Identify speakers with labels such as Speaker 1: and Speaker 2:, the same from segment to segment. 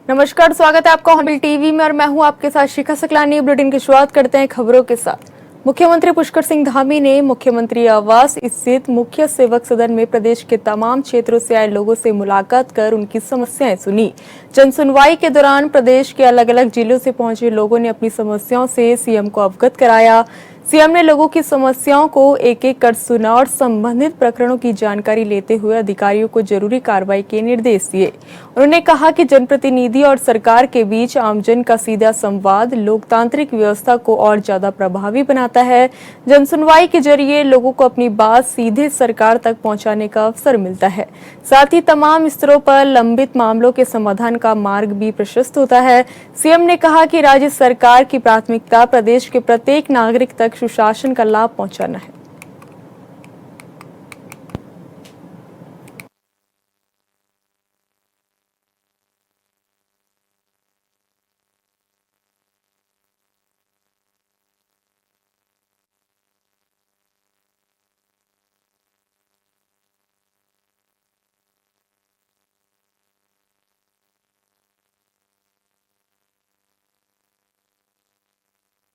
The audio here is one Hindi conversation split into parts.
Speaker 1: नमस्कार, स्वागत है आपका हॉर्नबिल टीवी में और मैं हूं आपके साथ शिखा सकलानी। बुलेटिन की शुरुआत करते हैं खबरों के साथ। मुख्यमंत्री पुष्कर सिंह धामी ने मुख्यमंत्री आवास स्थित मुख्य सेवक सदन में प्रदेश के तमाम क्षेत्रों से आए लोगों से मुलाकात कर उनकी समस्याएं सुनी। जन सुनवाई के दौरान प्रदेश के अलग अलग जिलों से पहुंचे लोगों ने अपनी समस्याओं से सीएम को अवगत कराया। सीएम ने लोगों की समस्याओं को एक एक कर सुना और संबंधित प्रकरणों की जानकारी लेते हुए अधिकारियों को जरूरी कार्रवाई के निर्देश दिए। उन्होंने कहा कि जनप्रतिनिधि और सरकार के बीच आमजन का सीधा संवाद लोकतांत्रिक व्यवस्था को और ज्यादा प्रभावी बनाता है। जनसुनवाई के जरिए लोगों को अपनी बात सीधे सरकार तक पहुंचाने का अवसर मिलता है। साथ ही तमाम स्तरों पर लंबित मामलों के समाधान का मार्ग भी प्रशस्त होता है। सीएम ने कहा कि राज्य सरकार की प्राथमिकता प्रदेश के प्रत्येक नागरिक तक सुशासन का लाभ पहुंचाना है।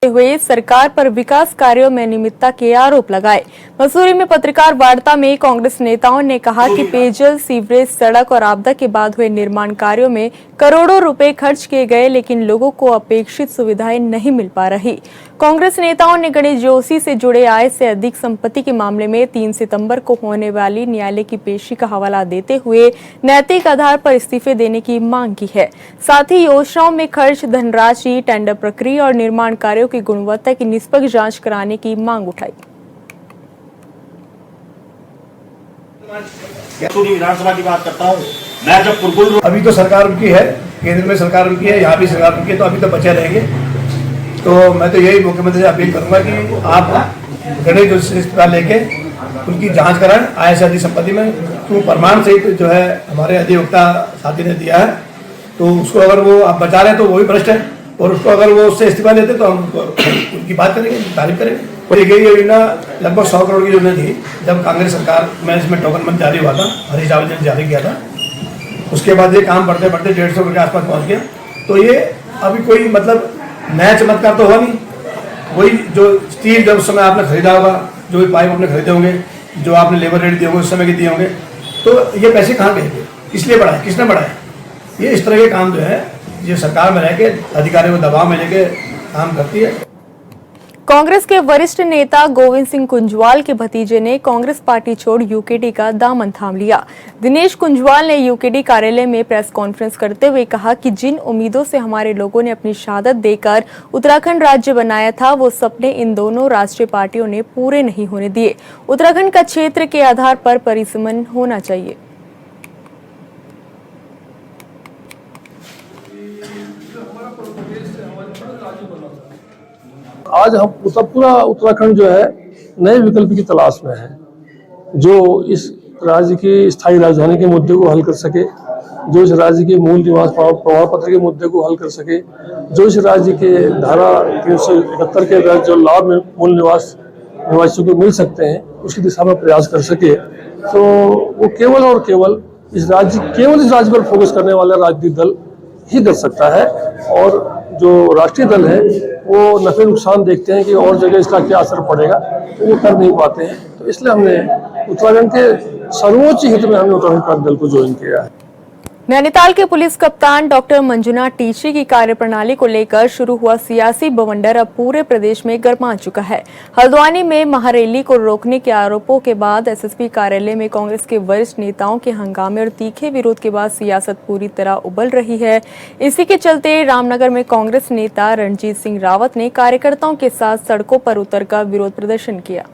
Speaker 1: हुए सरकार पर विकास कार्यों में अनियमितता के आरोप लगाए। मसूरी में पत्रकार वार्ता में कांग्रेस नेताओं ने कहा कि पेयजल, सीवरेज, सड़क और आपदा के बाद हुए निर्माण कार्यों में करोड़ों रुपए खर्च किए गए, लेकिन लोगों को अपेक्षित सुविधाएं नहीं मिल पा रही। कांग्रेस नेताओं ने गणेश जोशी से जुड़े आय से अधिक संपत्ति के मामले में 3 सितंबर को होने वाली न्यायालय की पेशी का हवाला देते हुए नैतिक आधार पर इस्तीफे देने की मांग की है। साथ ही योजनाओं में खर्च धनराशि, टेंडर प्रक्रिया और निर्माण कार्यों की गुणवत्ता की निष्पक्ष जांच कराने की मांग उठाई।
Speaker 2: विधानसभा की बात करता हूँ मैं, जब
Speaker 3: अभी तो सरकार उनकी है, केंद्र में सरकार उनकी है, यहाँ भी सरकार उनकी है, तो अभी तो बचे रहेंगे। तो मैं तो यही मुख्यमंत्री से अपील करूंगा कि आप गणेश जोशी से इस्तीफा लेके उनकी जांच कराएं आय से अधिक संपत्ति में। तो प्रमाण सहित जो है हमारे अधिवक्ता साथी ने दिया है, तो उसको अगर वो आप बचा रहे हैं तो वो भी भ्रष्ट है, और उसको अगर वो उससे इस्तीफा लेते तो हम उनकी बात करेंगे, तारीफ करेंगे। और ये योजना लगभग 100 करोड़ की योजना थी जब कांग्रेस सरकार में इसमें टोकन बंद जारी हुआ था, हरीश रावत ने जारी किया था। उसके बाद ये काम बढ़ते बढ़ते 150 करोड़ के आसपास पहुँच गया। तो ये अभी कोई मतलब नया चमत्कार तो हुआ नहीं। वही जो स्टील जब उस समय आपने खरीदा होगा, जो भी पाइप आपने खरीदे होंगे, जो आपने लेबर रेट दिए होंगे उस समय के दिए होंगे, तो ये पैसे कहाँ गए, इसलिए बढ़ाए, किसने बढ़ाए? ये इस तरह के काम जो है ये सरकार में रह के अधिकारियों को दबाव में लेके काम करती है।
Speaker 1: कांग्रेस के वरिष्ठ नेता गोविंद सिंह कुंजवाल के भतीजे ने कांग्रेस पार्टी छोड़ यूकेडी का दामन थाम लिया। दिनेश कुंजवाल ने यूकेडी कार्यालय में प्रेस कॉन्फ्रेंस करते हुए कहा कि जिन उम्मीदों से हमारे लोगों ने अपनी शहादत देकर उत्तराखंड राज्य बनाया था, वो सपने इन दोनों राष्ट्रीय पार्टियों ने पूरे नहीं होने दिए। उत्तराखंड का क्षेत्र के आधार पर परिसीमन होना चाहिए।
Speaker 4: आज हम पूरा उत्तराखंड जो है नए विकल्प की तलाश में है, जो इस राज्य की स्थायी राजधानी के मुद्दे को हल कर सके, जो इस राज्य के मूल निवास प्रमाण पत्र के मुद्दे को हल कर सके, जो इस राज्य के धारा 371 के तहत जो लाभ मूल निवासियों को मिल सकते हैं उसकी दिशा में प्रयास कर सके। तो वो केवल और केवल इस राज्य पर फोकस करने वाला राजनीतिक दल ही कर सकता है। और जो राष्ट्रीय दल है वो नफे नुकसान देखते हैं कि और जगह इसका क्या असर पड़ेगा, तो वो कर नहीं पाते हैं। तो इसलिए हमने उत्तराखंड के सर्वोच्च हित में हमने उत्तराखंड कार्य दल को ज्वाइन किया है।
Speaker 1: नैनीताल के पुलिस कप्तान डॉक्टर मंजुनाथ टीची की कार्यप्रणाली को लेकर शुरू हुआ सियासी बवंडर अब पूरे प्रदेश में गरमा चुका है। हल्द्वानी में महारैली को रोकने के आरोपों के बाद एसएसपी कार्यालय में कांग्रेस के वरिष्ठ नेताओं के हंगामे और तीखे विरोध के बाद सियासत पूरी तरह उबल रही है। इसी के चलते रामनगर में कांग्रेस नेता रणजीत सिंह रावत ने कार्यकर्ताओं के साथ सड़कों पर उतरकर विरोध प्रदर्शन किया।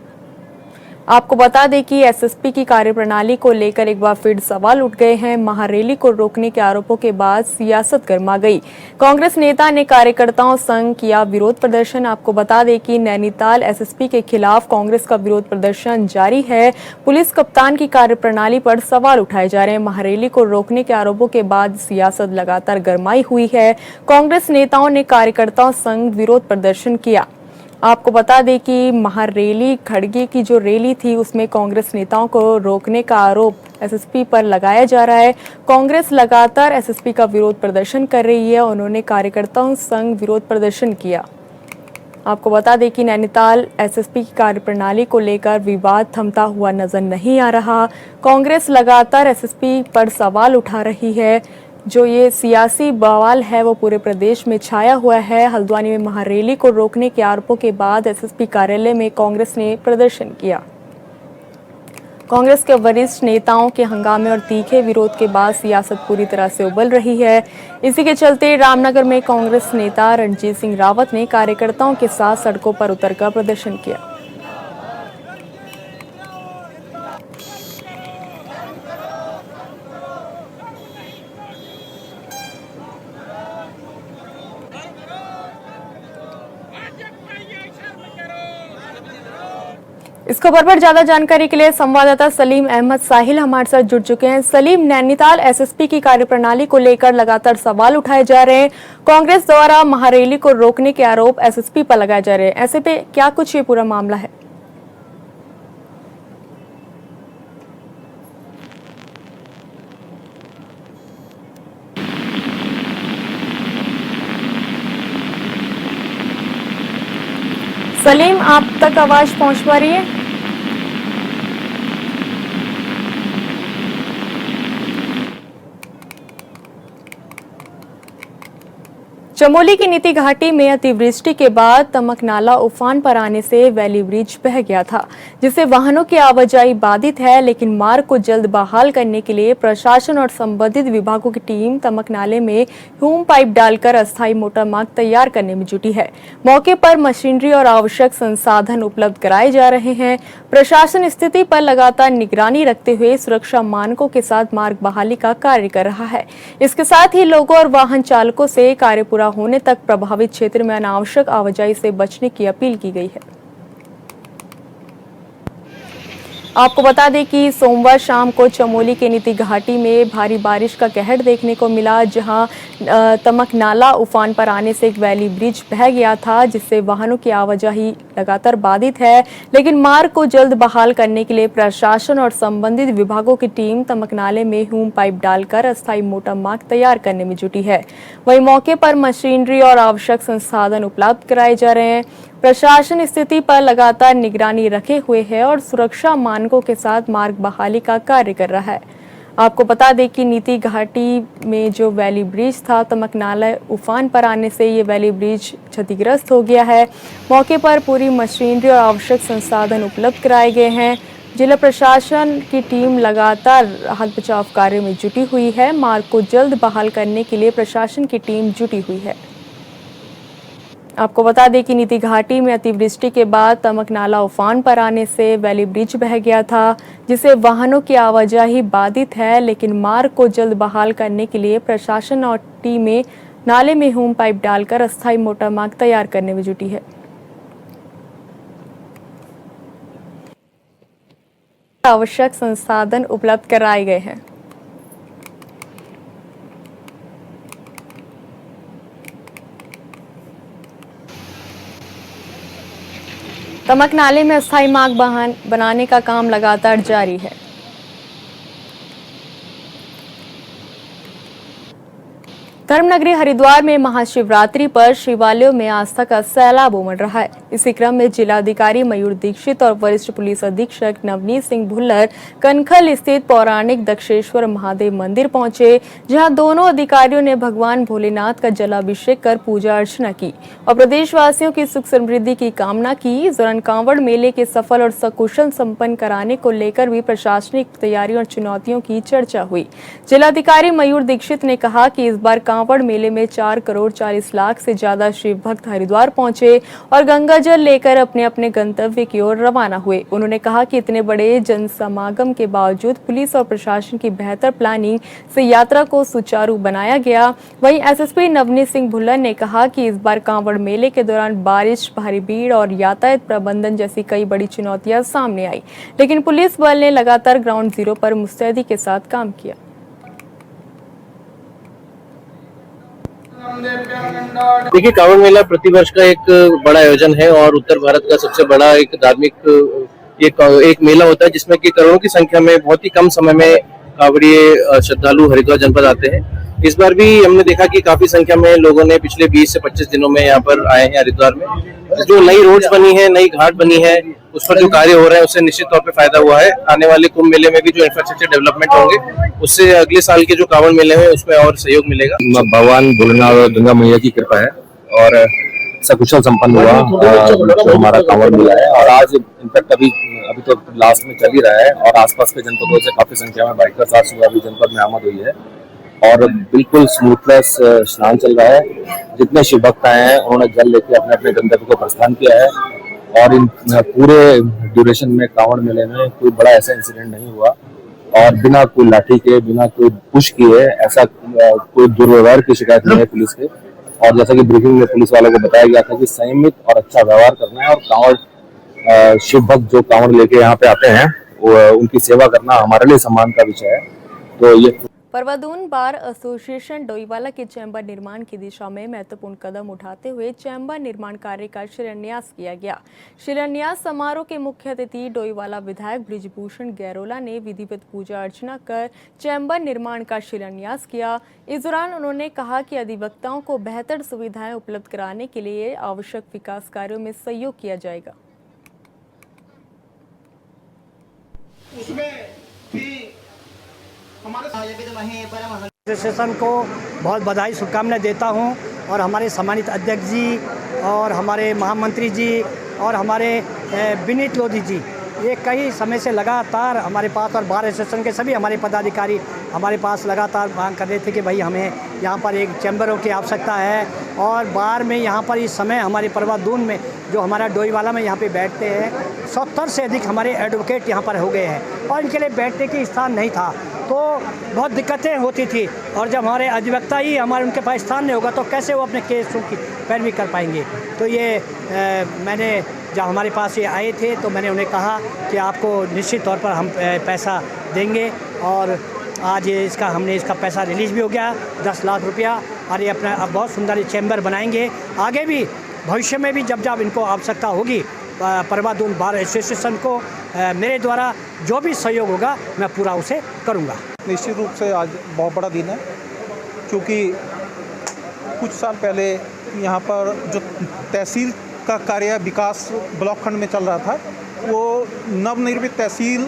Speaker 1: आपको बता दें कि एसएसपी की कार्यप्रणाली को लेकर एक बार फिर सवाल उठ गए हैं। महारैली को रोकने के आरोपों के बाद सियासत गर्मा गई। कांग्रेस नेता ने कार्यकर्ताओं संग किया विरोध प्रदर्शन। आपको बता दें कि नैनीताल एसएसपी के खिलाफ कांग्रेस का विरोध प्रदर्शन जारी है। पुलिस कप्तान की कार्यप्रणाली पर सवाल उठाए जा रहे हैं। महारैली को रोकने के आरोपों के बाद सियासत लगातार गर्माई हुई है। कांग्रेस नेताओं ने कार्यकर्ताओं संग विरोध प्रदर्शन किया। आपको बता दें कि महारेली खड़गे की जो रैली थी उसमें कांग्रेस नेताओं को रोकने का आरोप एसएसपी पर लगाया जा रहा है। कांग्रेस लगातार एसएसपी का विरोध प्रदर्शन कर रही है। उन्होंने कार्यकर्ताओं संग विरोध प्रदर्शन किया। आपको बता दें कि नैनीताल एसएसपी की कार्यप्रणाली को लेकर विवाद थमता हुआ नजर नहीं आ रहा। कांग्रेस लगातार एसएसपी पर सवाल उठा रही है। जो ये सियासी बवाल है वो पूरे प्रदेश में छाया हुआ है। हल्द्वानी में महारैली को रोकने के आरोपों के बाद एसएसपी कार्यालय में कांग्रेस ने प्रदर्शन किया। कांग्रेस के वरिष्ठ नेताओं के हंगामे और तीखे विरोध के बाद सियासत पूरी तरह से उबल रही है। इसी के चलते रामनगर में कांग्रेस नेता रणजीत सिंह रावत ने कार्यकर्ताओं के साथ सड़कों पर उतरकर प्रदर्शन किया। इस खबर पर ज्यादा जानकारी के लिए संवाददाता सलीम अहमद साहिल हमारे साथ जुड़ चुके हैं। सलीम, नैनीताल एसएसपी की कार्यप्रणाली को लेकर लगातार सवाल उठाए जा रहे हैं। कांग्रेस द्वारा महारैली को रोकने के आरोप एसएसपी पर लगाए जा रहे हैं। ऐसे पे क्या कुछ ये पूरा मामला है? सलीम, आप तक आवाज पहुंच पा रही है? चमोली की नीति घाटी में अतिवृष्टि के बाद तमक नाला उफान पर आने से वैली ब्रिज बह गया था, जिससे वाहनों की आवाजाही बाधित है। लेकिन मार्ग को जल्द बहाल करने के लिए प्रशासन और संबंधित विभागों की टीम तमक नाले में ह्यूम पाइप डालकर अस्थायी मोटर मार्ग तैयार करने में जुटी है। मौके पर मशीनरी और आवश्यक संसाधन उपलब्ध कराए जा रहे हैं। प्रशासन स्थिति पर लगातार निगरानी रखते हुए सुरक्षा मानकों के साथ मार्ग बहाली का कार्य कर रहा है। इसके साथ ही लोगों और वाहन चालकों से कार्य पूरा होने तक प्रभावित क्षेत्र में अनावश्यक आवाजाही से बचने की अपील की गई है। आपको बता दें कि सोमवार शाम को चमोली के नीति घाटी में भारी बारिश का कहर देखने को मिला, जहां तमक नाला उफान पर आने से एक वैली ब्रिज बह गया था, जिससे वाहनों की आवाजाही लगातार बाधित है। लेकिन मार्ग को जल्द बहाल करने के लिए प्रशासन और संबंधित विभागों की टीम तमक नाले में ह्यूम पाइप डालकर अस्थायी मोटर मार्ग तैयार करने में जुटी है। वहीं मौके पर मशीनरी और आवश्यक संसाधन उपलब्ध कराए जा रहे हैं। प्रशासन स्थिति पर लगातार निगरानी रखे हुए है और सुरक्षा मानकों के साथ मार्ग बहाली का कार्य कर रहा है। आपको बता दें कि नीति घाटी में जो वैली ब्रिज था, तमक नाला उफान पर आने से ये वैली ब्रिज क्षतिग्रस्त हो गया है। मौके पर पूरी मशीनरी और आवश्यक संसाधन उपलब्ध कराए गए हैं। जिला प्रशासन की टीम लगातार राहत बचाव कार्य में जुटी हुई है। मार्ग को जल्द बहाल करने के लिए प्रशासन की टीम जुटी हुई है। आपको बता दें कि नीति घाटी में अतिवृष्टि के बाद तमक नाला उफान पर आने से वैली ब्रिज बह गया था, जिससे वाहनों की आवाजाही बाधित है। लेकिन मार्ग को जल्द बहाल करने के लिए प्रशासन और टीमें नाले में ह्यूम पाइप डालकर अस्थायी मोटर मार्ग तैयार करने में जुटी है। आवश्यक संसाधन उपलब्ध कराए गए हैं। तमक नाले में अस्थायी मार्ग बनाने का काम लगातार जारी है। धर्मनगरी हरिद्वार में महाशिवरात्रि पर शिवालयों में आस्था का सैलाब उमड़ रहा है। इसी क्रम में जिलाधिकारी मयूर दीक्षित और वरिष्ठ पुलिस अधीक्षक नवनीत सिंह भुल्लर कनखल स्थित पौराणिक दक्षेश्वर महादेव मंदिर पहुंचे, जहां दोनों अधिकारियों ने भगवान भोलेनाथ का जलाभिषेक कर पूजा अर्चना की और प्रदेशवासियों की सुख समृद्धि की कामना की। इस दौरान कांवड़ मेले के सफल और सकुशल संपन्न कराने को लेकर भी प्रशासनिक तैयारियों और चुनौतियों की चर्चा हुई। जिलाधिकारी मयूर दीक्षित ने कहा कि इस बार कांवड़ मेले में 4 करोड़ 40 लाख से ज्यादा शिव भक्त हरिद्वार पहुंचे और गंगा जल लेकर अपने अपने गंतव्य की ओर रवाना हुए। उन्होंने कहा कि इतने बड़े जन समागम के बावजूद पुलिस और प्रशासन की बेहतर प्लानिंग से यात्रा को सुचारू बनाया गया। वहीं एसएसपी नवनीत सिंह भुल्लर ने कहा कि इस बार कांवड़ मेले के दौरान बारिश, भारी भीड़ और यातायात प्रबंधन जैसी कई बड़ी चुनौतियां सामने आई, लेकिन पुलिस बल ने लगातार ग्राउंड जीरो पर मुस्तैदी के साथ काम किया।
Speaker 5: देखिए, कांवड़ मेला प्रतिवर्ष का एक बड़ा आयोजन है और उत्तर भारत का सबसे बड़ा एक धार्मिक एक मेला होता है जिसमें कि करोड़ों की संख्या में बहुत ही कम समय में कांवड़िए श्रद्धालु हरिद्वार जनपद आते हैं। इस बार भी हमने देखा कि काफी संख्या में लोगों ने पिछले 20 से 25 दिनों में यहाँ पर आए हैं हरिद्वार में। जो नई रोड्स बनी है, नई घाट बनी है, उस पर जो कार्य हो रहे हैं उससे निश्चित तौर पे फायदा हुआ है। आने वाले कुंभ मेले में भी जो इंफ्रास्ट्रक्चर डेवलपमेंट होंगे उससे अगले साल के जो कांवड़ मेले हैं उसमें और सहयोग मिलेगा।
Speaker 6: भगवान भोलेनाथ और गंगा मैया की कृपा है और सकुशल संपन्न हुआ जो हमारा कांवड़ मेला है। और आज इनफैक्ट अभी तो लास्ट में चल ही रहा है और आसपास के जनपदों से काफी संख्या में बाइकर्स आज सुबह भी जनपद में आमद हुई है और बिल्कुल स्मूथलेस स्नान चल रहा है। जितने शिव भक्त आए हैं उन्होंने जल लेके अपने अपने गंतव्य को प्रस्थान किया है और इन पूरे ड्यूरेशन में कांवड़ मेले में कोई बड़ा ऐसा इंसिडेंट नहीं हुआ और बिना कोई लाठी के, बिना कोई पुश किए ऐसा कोई दुर्व्यवहार की शिकायत नहीं है पुलिस के। और जैसा कि ब्रीफिंग में पुलिस वालों को बताया गया था कि संयमित और अच्छा व्यवहार करना है और कांवड़ शिव भक्त जो कांवड़ लेके यहाँ पे आते हैं उनकी सेवा करना हमारे लिए सम्मान का विषय है। तो ये
Speaker 1: परवादून बार एसोसिएशन डोईवाला के चैम्बर निर्माण की दिशा में महत्वपूर्ण कदम उठाते हुए चैम्बर निर्माण कार्य का शिलान्यास किया गया। शिलान्यास समारोह के मुख्य अतिथि डोईवाला विधायक बृजभूषण गैरोला ने विधिवत पूजा अर्चना कर चैम्बर निर्माण का शिलान्यास किया। इस दौरान उन्होंने कहा कि अधिवक्ताओं को बेहतर सुविधाएं उपलब्ध कराने के लिए आवश्यक विकास कार्यों में सहयोग किया जाएगा।
Speaker 7: उसमें भी एसोसिएशन को बहुत बधाई शुभकामनाएं देता हूं और हमारे सम्मानित अध्यक्ष जी और हमारे महामंत्री जी और हमारे विनीत लोधी जी ये कई समय से लगातार हमारे पास और बार एसोसिएशन के सभी हमारे पदाधिकारी हमारे पास लगातार मांग कर रहे थे कि भाई हमें यहाँ पर एक चैम्बरों की आवश्यकता है और बार में यहाँ पर इस समय हमारे परवादून में जो हमारा डोईवाला में यहाँ पे बैठते हैं 70 से अधिक हमारे एडवोकेट यहाँ पर हो गए हैं और इनके लिए बैठने की स्थान नहीं था तो बहुत दिक्कतें होती थी और जब हमारे अधिवक्ता ही हमारे उनके पास स्थान नहीं होगा तो कैसे वो अपने केसों की पैरवी कर पाएंगे। तो ये मैंने जब हमारे पास ये आए थे तो मैंने उन्हें कहा कि आपको निश्चित तौर पर हम पैसा देंगे और आज ये हमने इसका पैसा रिलीज़ भी हो गया 10 लाख रुपया और ये अपना अब बहुत सुंदर चैम्बर बनाएंगे। आगे भी भविष्य में भी जब जब इनको आवश्यकता होगी परवादून बार एसोसिएशन को मेरे द्वारा जो भी सहयोग होगा मैं पूरा उसे करूंगा।
Speaker 8: निश्चित रूप से आज बहुत बड़ा दिन है क्योंकि कुछ साल पहले यहाँ पर जो तहसील का कार्य विकास ब्लॉक खंड में चल रहा था वो नवनिर्मित तहसील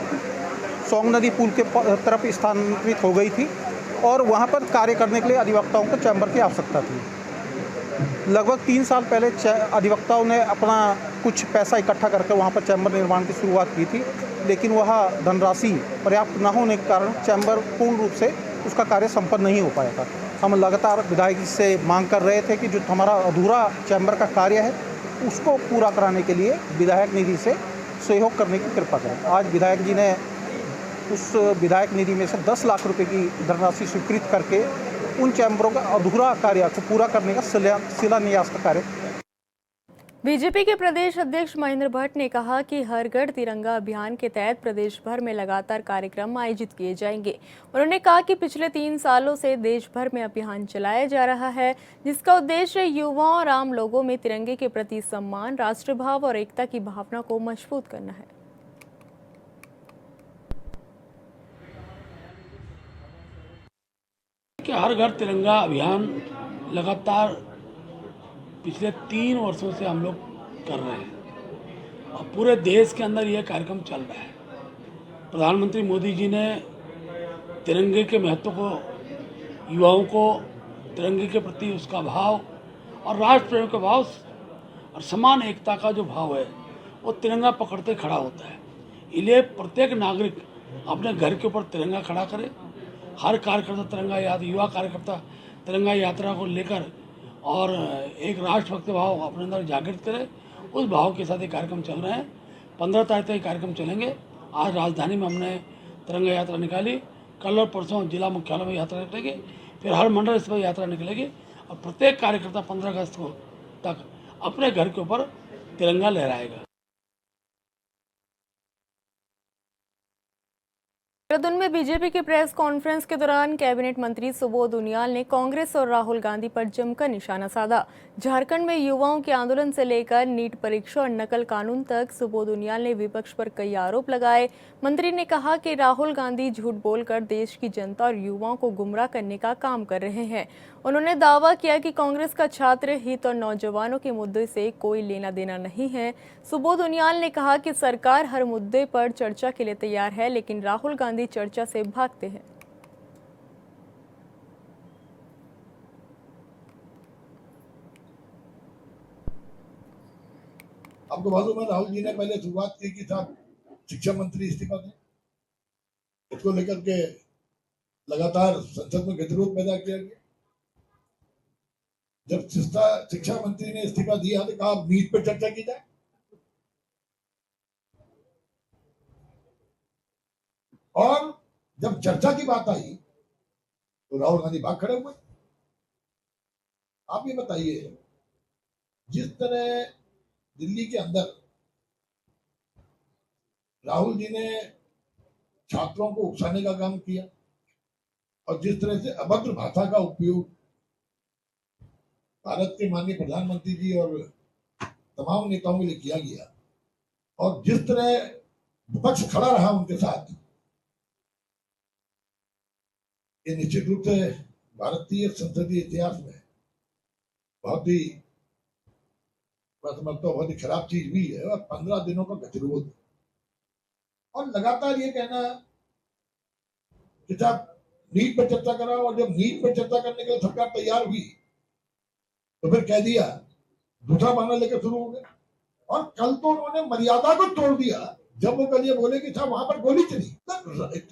Speaker 8: सोंग नदी पुल के तरफ स्थानांतरित हो गई थी और वहाँ पर कार्य करने के लिए अधिवक्ताओं को चैम्बर की आवश्यकता थी। लगभग 3 साल पहले अधिवक्ताओं ने अपना कुछ पैसा इकट्ठा करके वहाँ पर चैम्बर निर्माण की शुरुआत की थी, लेकिन वह धनराशि पर्याप्त न होने के कारण चैम्बर पूर्ण रूप से उसका कार्य संपन्न नहीं हो पाया था। हम लगातार विधायक जी से मांग कर रहे थे कि जो हमारा अधूरा चैम्बर का कार्य है उसको पूरा कराने के लिए विधायक निधि से सहयोग करने की कृपा करें। आज विधायक जी ने उस विधायक निधि में से 10 लाख रुपए की धनराशि स्वीकृत करके उन चैम्बरों का अधूरा कार्य को पूरा करने का शिलान्यास का कार्य।
Speaker 1: बीजेपी के प्रदेश अध्यक्ष महेंद्र भट्ट ने कहा कि हर घर तिरंगा अभियान के तहत प्रदेश भर में लगातार कार्यक्रम आयोजित किए जाएंगे। उन्होंने कहा कि पिछले 3 सालों से देश भर में अभियान चलाया जा रहा है जिसका उद्देश्य युवाओं और आम लोगों में तिरंगे के प्रति सम्मान, राष्ट्रभाव और एकता की भावना को मजबूत करना है।
Speaker 9: कि हर घर तिरंगा अभियान लगातार पिछले 3 वर्षों से हम लोग कर रहे हैं और पूरे देश के अंदर यह कार्यक्रम चल रहा है। प्रधानमंत्री मोदी जी ने तिरंगे के महत्व को, युवाओं को तिरंगे के प्रति उसका भाव और राष्ट्र प्रेम का भाव और समान एकता का जो भाव है वो तिरंगा पकड़ते खड़ा होता है। इसलिए प्रत्येक नागरिक अपने घर के ऊपर तिरंगा खड़ा करे। हर कार्यकर्ता तिरंगा युवा कार्यकर्ता तिरंगा यात्रा को लेकर और एक राष्ट्रभक्त भाव अपने अंदर जागृत करे। उस भाव के साथ ये कार्यक्रम चल रहे हैं। 15 तारीख तक ये कार्यक्रम चलेंगे। आज राजधानी में हमने तिरंगा यात्रा निकाली, कल और परसों जिला मुख्यालय में यात्रा निकलेगी, फिर हर मंडल इस पर यात्रा निकलेगी और प्रत्येक कार्यकर्ता 15 अगस्त को तक अपने घर के ऊपर तिरंगा लहराएगा।
Speaker 1: देहरादून में बीजेपी की प्रेस कॉन्फ्रेंस के दौरान कैबिनेट मंत्री सुबोध उनियाल ने कांग्रेस और राहुल गांधी पर जमकर निशाना साधा। झारखंड में युवाओं के आंदोलन से लेकर नीट परीक्षा और नकल कानून तक सुबोध उनियाल ने विपक्ष पर कई आरोप लगाए। मंत्री ने कहा कि राहुल गांधी झूठ बोलकर देश की जनता और युवाओं को गुमराह करने का काम कर रहे हैं। उन्होंने दावा किया कि कांग्रेस का छात्र हित और नौजवानों के मुद्दे से कोई लेना देना नहीं है। सुबोध उनियाल ने कहा कि सरकार हर मुद्दे पर चर्चा के लिए तैयार है, लेकिन राहुल गांधी चर्चा से भागते हैं।
Speaker 10: आपको मालूम है राहुल जी ने पहले शुरुआत की कि साहब शिक्षा मंत्री इस्तीफा दें, उसको लेकर के लगातार संसद में गतिरोध पैदा किया गया। जब शिक्षा मंत्री ने इस्तीफा दिया तो कहा नीट पर चर्चा की जाए, और जब चर्चा की बात आई तो राहुल गांधी भाग खड़े हुए। आप ये बताइए, जिस तरह दिल्ली के अंदर राहुल जी ने छात्रों को उकसाने का काम किया और जिस तरह से अभद्र भाषा का उपयोग भारत के माननीय प्रधानमंत्री जी और तमाम नेताओं के लिए किया गया, और जिस तरह विपक्ष खड़ा रहा उनके साथ, ये निश्चित रूप से भारतीय संसदीय इतिहास में बहुत ही बहुत ही खराब चीज भी है। और 15 दिनों का गतिरोध और लगातार ये कहना कि साहब नीट पर चर्चा करा, और जब नीट पर चर्चा करने के लिए सरकार तैयार हुई तो फिर कह दिया दूसरा बहाना लेकर शुरू हो गए। और कल तो उन्होंने मर्यादा को तोड़ दिया जब वो कल ये बोले कि साहब वहां पर गोली चली।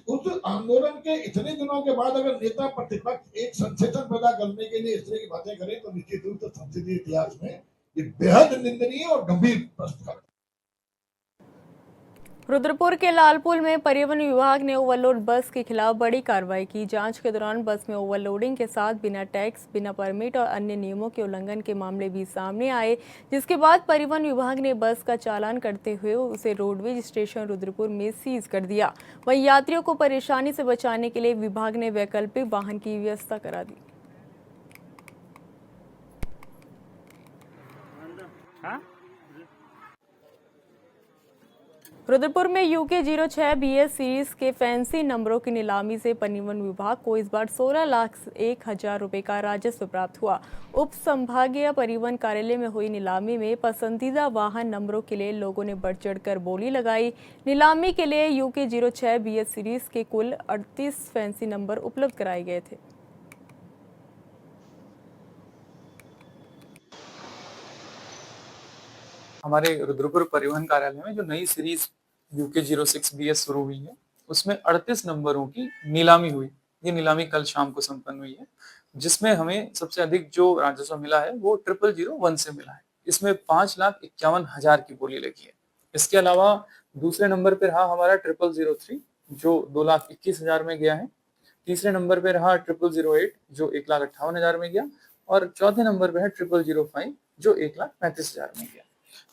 Speaker 10: उस आंदोलन के इतने दिनों के बाद अगर नेता प्रतिपक्ष एक सेंसेशन पैदा करने के लिए इस तरह की बातें करें तो निश्चित रूप से संसदीय इतिहास में ये बेहद निंदनीय और गंभीर प्रश्न है।
Speaker 1: रुद्रपुर के लालपुल में परिवहन विभाग ने ओवरलोड बस के खिलाफ बड़ी कार्रवाई की। जांच के दौरान बस में ओवरलोडिंग के साथ बिना टैक्स, बिना परमिट और अन्य नियमों के उल्लंघन के मामले भी सामने आए, जिसके बाद परिवहन विभाग ने बस का चालान करते हुए उसे रोडवेज स्टेशन रुद्रपुर में सीज कर दिया। वहीं यात्रियों को परेशानी से बचाने के लिए विभाग ने वैकल्पिक वाहन की व्यवस्था करा दी। रुद्रपुर में यूके 06 BS सीरीज के फैंसी नंबरों की नीलामी से परिवहन विभाग को इस बार 16,01,000 रुपए का राजस्व प्राप्त हुआ। उप संभागीय परिवहन कार्यालय में हुई नीलामी में पसंदीदा वाहन नंबरों के लिए लोगों ने बढ़ चढ़कर बोली लगाई। नीलामी के लिए यूके 06 BS सीरीज के कुल 38 फैंसी नंबर उपलब्ध कराए गए थे।
Speaker 11: हमारे रुद्रपुर परिवहन कार्यालय में जो नई सीरीज यूके 06 BS शुरू हुई है, उसमें 38 नंबरों की नीलामी हुई। ये नीलामी कल शाम को संपन्न हुई है, जिसमें हमें सबसे अधिक जो राजस्व मिला है वो 0001 से मिला है। इसमें 5,51,000 की बोली लगी है। इसके अलावा दूसरे नंबर पर रहा हमारा 0003 जो 2,21,000 में गया है। तीसरे नंबर पर रहा 0008 जो 1,58,000 में गया, और चौथे नंबर पर है 0005 जो 1,35,000 में गया।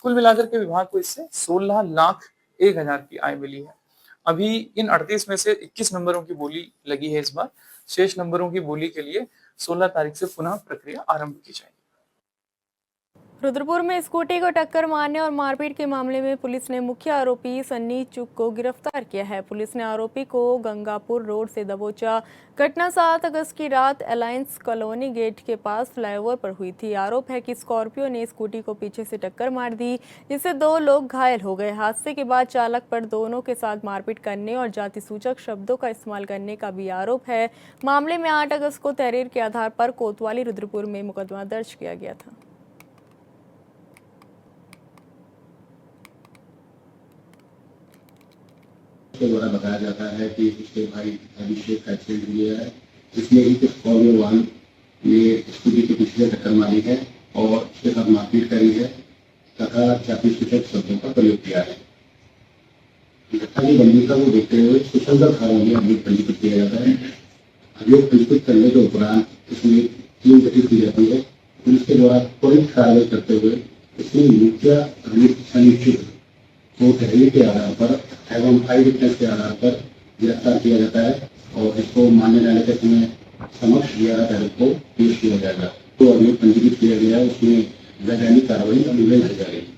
Speaker 11: कुल मिलाकर के विभाग को इससे 16,01,000 की आय मिली है। अभी इन 38 में से 21 नंबरों की बोली लगी है। इस बार शेष नंबरों की बोली के लिए 16 तारीख से पुनः प्रक्रिया आरंभ की जाएगी।
Speaker 1: रुद्रपुर में स्कूटी को टक्कर मारने और मारपीट के मामले में पुलिस ने मुख्य आरोपी सन्नी चुक को गिरफ्तार किया है। पुलिस ने आरोपी को गंगापुर रोड से दबोचा। घटना 7 अगस्त की रात अलायंस कॉलोनी गेट के पास फ्लाईओवर पर हुई थी। आरोप है कि स्कॉर्पियो ने स्कूटी को पीछे से टक्कर मार दी, जिससे 2 लोग घायल हो गए। हादसे के बाद चालक पर दोनों के साथ मारपीट करने और जाति सूचक शब्दों का इस्तेमाल करने का भी आरोप है। मामले में 8 अगस्त को तहरीर के आधार पर कोतवाली रुद्रपुर में मुकदमा दर्ज किया गया था।
Speaker 12: के द्वारा बताया जाता है कि उसके भाई अभिषेक का एक्सीडेंट हुआ है, जिसमें ही कुछ फॉर्मूला 1 ने स्कूटी के पीछे टक्कर मारी है और उसके साथ मारपीट करी है तथा जाति सूचक शब्दों का प्रयोग किया है। घटना की गंभीरता को देखते हुए सुशंकर थाना में अभियोग पंजीकृत किया जाता है। अभियोग पंजीकृत करने के उपरांत इसमें 3 गठित की जाती है। पुलिस के द्वारा त्वरित कार्रवाई करते हुए इसमें मुख्य अभियुक्त को तहरीर के आधार पर एवं आई विटनेस के आधार पर गिरफ्तार किया जाता है और इसको माननीय न्यायालय के समक्ष 11 तारीख को पेश किया जाएगा। तो अभियोग पंजीकृत किया गया है, उसमें वैधानिक कार्रवाई अमल में लाई जा रही है।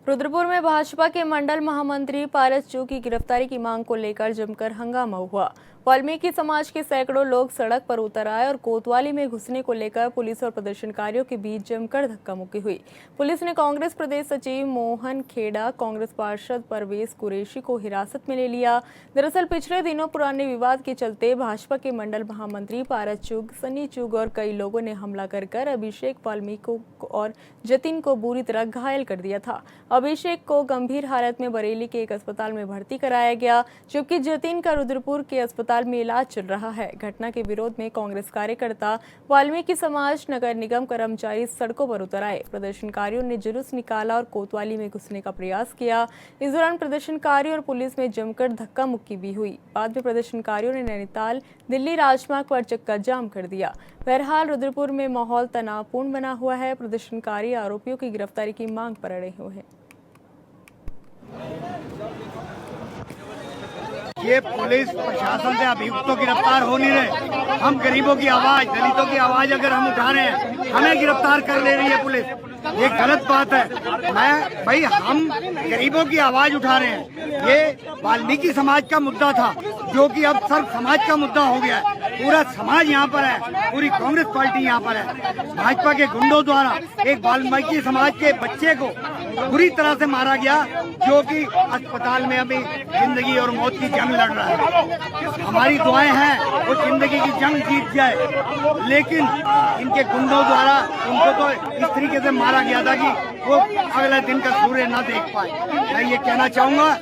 Speaker 1: रुद्रपुर में भाजपा के मंडल महामंत्री पारस चू की गिरफ्तारी की मांग को लेकर जमकर हंगामा हुआ। वाल्मीकि समाज के सैकड़ों लोग सड़क पर उतर आए और कोतवाली में घुसने को लेकर पुलिस और प्रदर्शनकारियों के बीच जमकर धक्का मुक्की हुई। पुलिस ने कांग्रेस प्रदेश सचिव मोहन खेड़ा, कांग्रेस पार्षद परवेज कुरैशी को हिरासत में ले लिया। दरअसल पिछले दिनों पुराने विवाद के चलते भाजपा के मंडल महामंत्री पारस चुग, सनी चुग और कई लोगों ने हमला कर अभिषेक वाल्मीकि और जतिन को बुरी तरह घायल कर दिया था। अभिषेक को गंभीर हालत में बरेली के एक अस्पताल में भर्ती कराया गया, जबकि जतिन का रुद्रपुर के अस्पताल में इलाज चल रहा है। घटना के विरोध में कांग्रेस कार्यकर्ता, वाल्मीकि समाज, नगर निगम कर्मचारी सड़कों पर उतर आए। प्रदर्शनकारियों ने जुलूस निकाला और कोतवाली में घुसने का प्रयास किया। इस दौरान प्रदर्शनकारियों और पुलिस में जमकर धक्का मुक्की भी हुई। बाद में प्रदर्शनकारियों ने नैनीताल दिल्ली राजमार्ग पर चक्का जाम कर दिया। बहरहाल रुद्रपुर में माहौल तनावपूर्ण बना हुआ है। प्रदर्शनकारी आरोपियों की गिरफ्तारी की मांग पर अड़े हुए हैं।
Speaker 7: ये पुलिस प्रशासन से अभियुक्तों गिरफ्तार हो नहीं रहे। हम गरीबों की आवाज, दलितों की आवाज अगर हम उठा रहे हैं, हमें गिरफ्तार कर ले रही है पुलिस। ये गलत बात है। भाई हम गरीबों की आवाज उठा रहे हैं। ये वाल्मीकि समाज का मुद्दा था, जो कि अब सर्व समाज का मुद्दा हो गया है। पूरा समाज यहाँ पर है, पूरी कांग्रेस पार्टी यहाँ पर है। भाजपा के गुंडों द्वारा एक वाल्मीकि समाज के बच्चे को बुरी तरह से मारा गया, जो कि अस्पताल में अभी जिंदगी और मौत की जंग लड़ रहा है। हमारी दुआएं हैं वो जिंदगी की जंग जीत जाए, लेकिन इनके गुंडों द्वारा उनको तो इस तरीके से मारा गया था कि वो अगले दिन का सूर्य न देख पाए। मैं ये कहना चाहूंगा,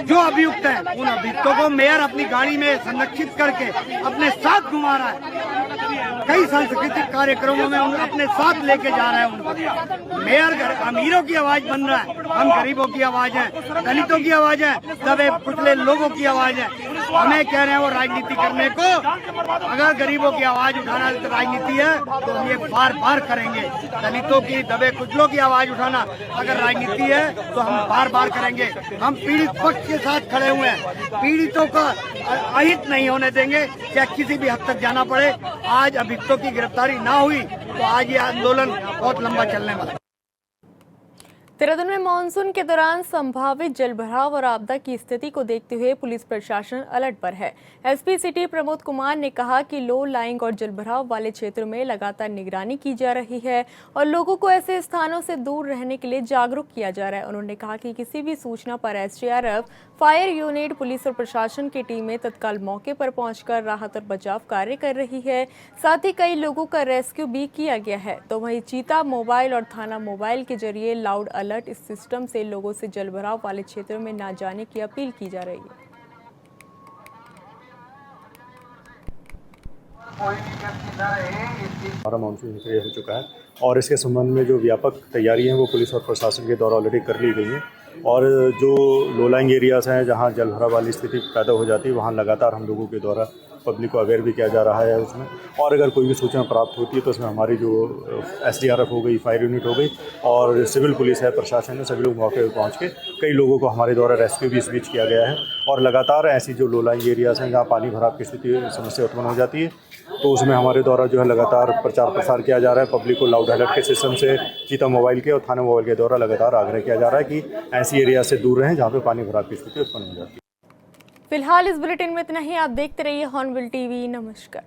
Speaker 7: जो अभियुक्त हैं उन अभियुक्तों को मेयर अपनी गाड़ी में संरक्षित करके अपने साथ घुमा रहा है। कई सांस्कृतिक कार्यक्रमों में अपने साथ लेके जा रहे हैं उनको। मेयर अमीरों की आवाज बन रहा है, हम गरीबों की आवाज है, दलितों की आवाज है, दबे कुचले लोगों की आवाज है। हमें कह रहे हैं वो राजनीति करने को। अगर गरीबों की आवाज उठाना राजनीति है तो हम ये बार बार करेंगे। दलितों की, दबे कुचलों की आवाज उठाना अगर राजनीति है तो हम बार बार करेंगे। हम पीड़ित पक्ष के साथ खड़े हुए हैं, पीड़ितों का अहित नहीं होने देंगे, चाहे किसी भी हद तक जाना पड़े। आज अभियुक्तों की गिरफ्तारी ना हुई तो आज ये आंदोलन बहुत लंबा चलने वाला है।
Speaker 1: देहरादून में मानसून के दौरान संभावित जलभराव और आपदा की स्थिति को देखते हुए पुलिस प्रशासन अलर्ट पर है। एसपी सिटी प्रमोद कुमार ने कहा कि लो लाइंग और जलभराव वाले क्षेत्रों में लगातार निगरानी की जा रही है और लोगों को ऐसे स्थानों से दूर रहने के लिए जागरूक किया जा रहा है। उन्होंने कहा कि किसी भी सूचना पर एसडीआरएफ, फायर यूनिट, पुलिस और प्रशासन की टीमें तत्काल मौके पर पहुंचकर राहत और बचाव कार्य कर रही है। साथ ही कई लोगों का रेस्क्यू भी किया गया है। तो वहीं चीता मोबाइल और थाना मोबाइल के जरिए लाउड अलर्ट इस सिस्टम से लोगों से जलभराव वाले क्षेत्रों में न जाने की अपील की जा रही है।
Speaker 13: हमारा मानसून सक्रिय हो चुका है और इसके संबंध में जो व्यापक तैयारी हैं वो पुलिस और प्रशासन के द्वारा ऑलरेडी कर ली गई हैं। और जो लो लाइंग एरियाज़ हैं जहाँ जलभराव वाली स्थिति पैदा हो जाती है, वहाँ लगातार हम लोगों के द्वारा पब्लिक को अवेयर भी किया जा रहा है उसमें। और अगर कोई भी सूचना प्राप्त होती है तो उसमें हमारी जो एसडीआरएफ हो गई, फायर यूनिट हो गई और सिविल पुलिस है, प्रशासन है, सभी लोग मौके पर पहुँच के कई लोगों को हमारे द्वारा रेस्क्यू भी इस बीच किया गया है। और लगातार ऐसी जो लो लाइंग एरियाज़ हैं जहाँ पानी भराव की स्थिति समस्या उत्पन्न हो जाती है तो उसमें हमारे द्वारा जो है लगातार प्रचार प्रसार किया जा रहा है। पब्लिक को लाउड अलर्ट के सिस्टम से चीता मोबाइल के और थाना मोबाइल के द्वारा लगातार आग्रह किया जा रहा है कि ऐसी एरिया से दूर रहें जहाँ पे पानी भराव की स्थिति उत्पन्न हो जाती है।
Speaker 1: फिलहाल इस बुलेटिन में इतना ही। आप देखते रहिए हॉर्नबिल टीवी। नमस्कार।